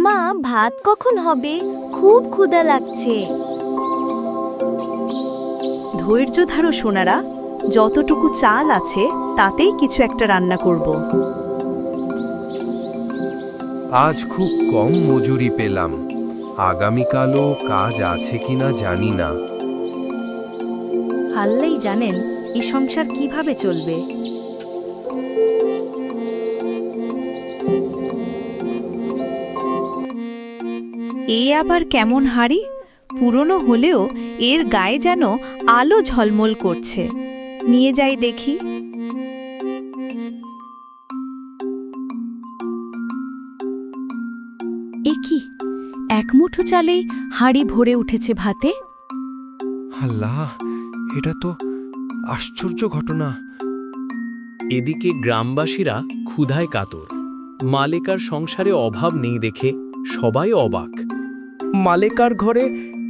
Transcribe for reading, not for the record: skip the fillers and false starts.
মা, ভাত কখন হবে? খুব ক্ষুধা লাগছে। ধৈর্য ধরো সোনারা, যতটুকু চাল আছে তাতেই কিছু একটা রান্না করব। আজ খুব কম মজুরি পেলাম, আগামীকালও কাজ আছে কিনা জানি না। আল্লাহই জানেন এই সংসার কিভাবে চলবে। এ আবার কেমন হাড়ি? পুরনো হলেও এর গায়ে যেন আলো ঝলমল করছে। নিয়ে যাই দেখি। এ কি, এক মুঠো চালেই হাঁড়ি ভরে উঠেছে ভাতে। আল্লাহ, এটা তো আশ্চর্য ঘটনা। এদিকে গ্রামবাসীরা ক্ষুধায় কাতর। মালেকার সংসারে অভাব নেই দেখে সবাই অবাক। মালেকার ঘরে